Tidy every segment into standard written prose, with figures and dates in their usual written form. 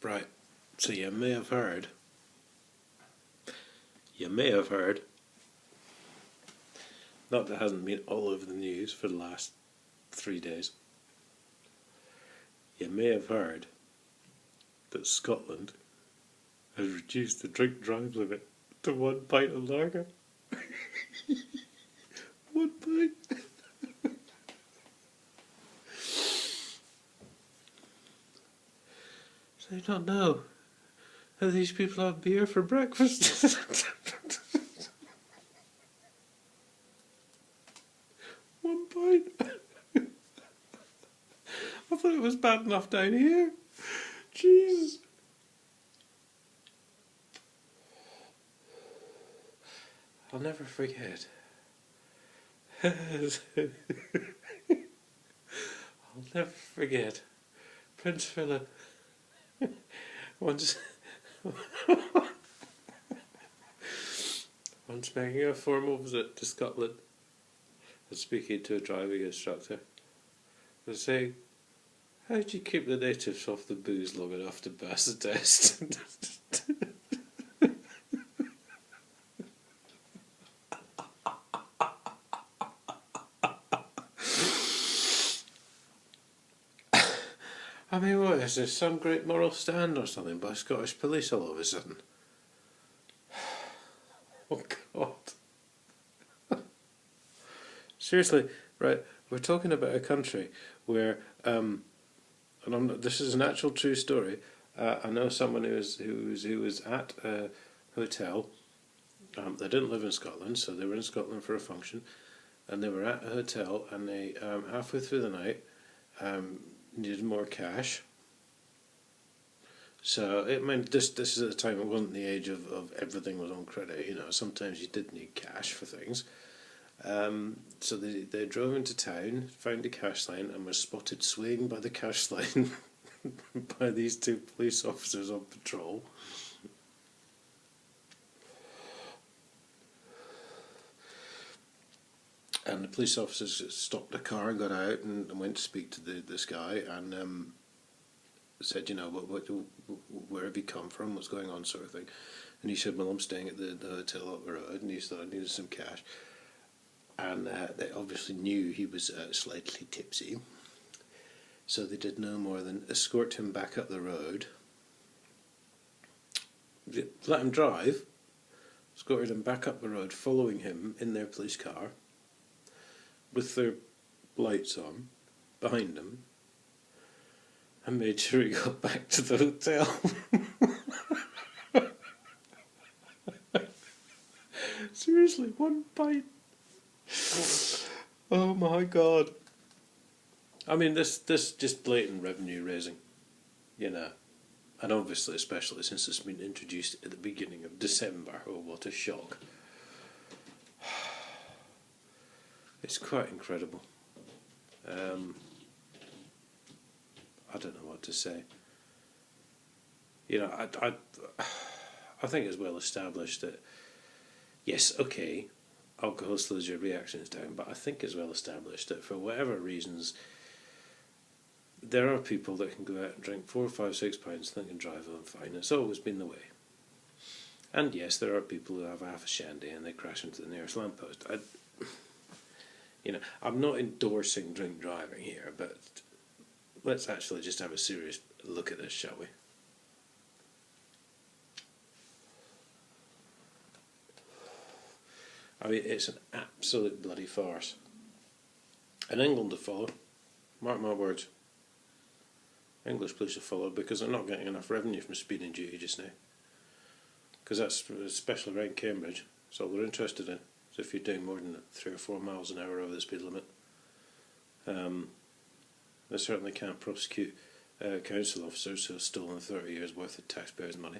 Right, so you may have heard, not that it hasn't been all over the news for the last 3 days, you may have heard that Scotland has reduced the drink drive limit to 1 pint of lager. 1 pint. So I don't know how these people have beer for breakfast. 1 pint. I thought it was bad enough down here. Jesus. I'll never forget. I'll never forget. Prince Philip once making a formal visit to Scotland and speaking to a driving instructor was saying, how do you keep the natives off the booze long enough to pass the test? I mean, what is this? Some great moral stand or something by Scottish police all of a sudden? Oh, God. Seriously, right, we're talking about a country where, and this is an actual true story. I know someone who was at a hotel. They didn't live in Scotland, so they were in Scotland for a function, and they were at a hotel, and they halfway through the night needed more cash. So it meant this is at the time, it wasn't the age of everything was on credit, you know, sometimes you did need cash for things. So they drove into town, found the cash line, and were spotted swaying by the cash line by these two police officers on patrol. And the police officers stopped the car and got out and went to speak to this guy and said, you know, where have you come from, what's going on, sort of thing. And he said, well, I'm staying at the hotel up the road, and he thought I needed some cash. And they obviously knew he was slightly tipsy, so they did no more than escort him back up the road, let him drive, escorted him back up the road, following him in their police car, with their lights on, behind him, and made sure he got back to the hotel. Seriously, 1 pint. Oh my God. I mean, this just blatant revenue raising, you know. And obviously, especially since it's been introduced at the beginning of December. Oh, what a shock. It's quite incredible. I don't know what to say. You know, I think it's well established that, yes, okay, alcohol slows your reactions down, but I think it's well established that for whatever reasons, there are people that can go out and drink 4, 5, 6 pints and they can drive home fine. It's always been the way. And yes, there are people who have half a shandy and they crash into the nearest lamppost. You know, I'm not endorsing drink driving here, but let's actually just have a serious look at this, shall we? I mean, it's an absolute bloody farce. And England will follow. Mark my words. English police will follow because they're not getting enough revenue from speeding duty just now. Because that's especially around Cambridge. That's all they're interested in. So if you're doing more than 3 or 4 miles an hour over the speed limit, they certainly can't prosecute council officers who have stolen 30 years worth of taxpayers' money.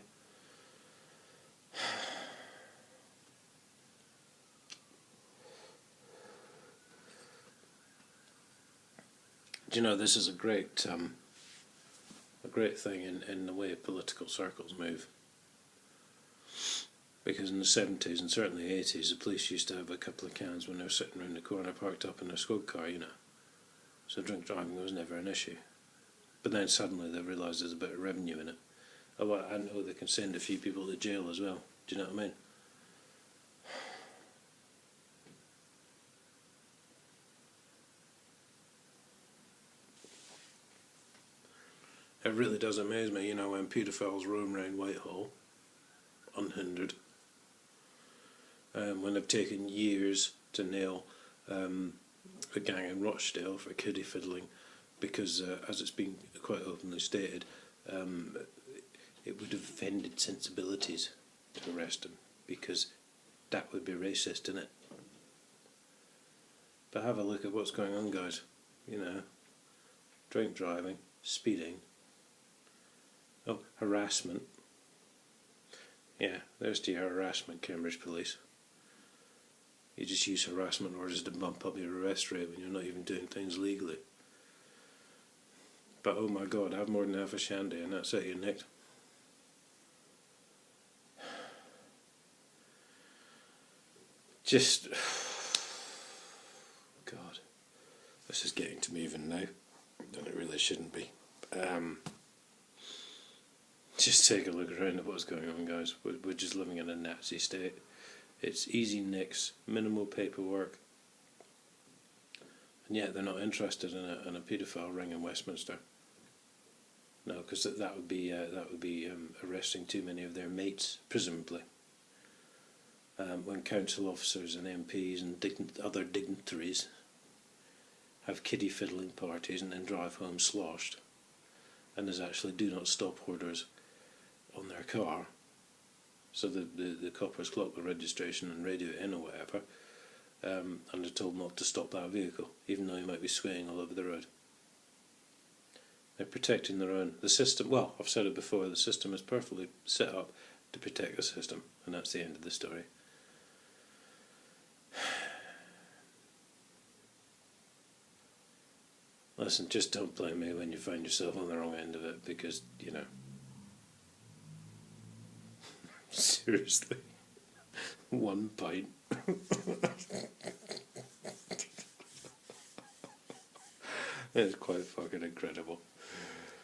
Do you know, this is a great thing in the way political circles move. Because in the 70s and certainly 80s, the police used to have a couple of cans when they were sitting around the corner parked up in their squad car, you know. So drink driving was never an issue. But then suddenly they realised there's a bit of revenue in it. Oh, I know they can send a few people to jail as well. Do you know what I mean? It really does amaze me, you know, when paedophiles roam around Whitehall unhindered, when they've taken years to nail a gang in Rochdale for kiddie fiddling, because, as it's been quite openly stated, it would have offended sensibilities to arrest him, because that would be racist, innit? But have a look at what's going on, guys. You know, drink driving, speeding. Oh, harassment. Yeah, there's to your harassment, Cambridge Police. You just use harassment orders to bump up your arrest rate when you're not even doing things legally. But oh my god, have more than half a shandy and that's it, you're nicked. Just... God. This is getting to me even now. And it really shouldn't be. Just take a look around at what's going on, guys. We're just living in a Nazi state. It's easy nicks, minimal paperwork, and yet they're not interested in a paedophile ring in Westminster. No, because that would be arresting too many of their mates, presumably. When council officers and MPs and other dignitaries have kiddie fiddling parties and then drive home sloshed, and there's actually do not stop orders on their car, so the coppers clock the registration and radio it in or whatever, and they're told not to stop that vehicle, even though he might be swaying all over the road. They're protecting their own. The system, well, I've said it before, the system is perfectly set up to protect the system, and that's the end of the story. Listen, just don't blame me when you find yourself on the wrong end of it, because, you know, seriously, 1 pint. It's quite fucking incredible.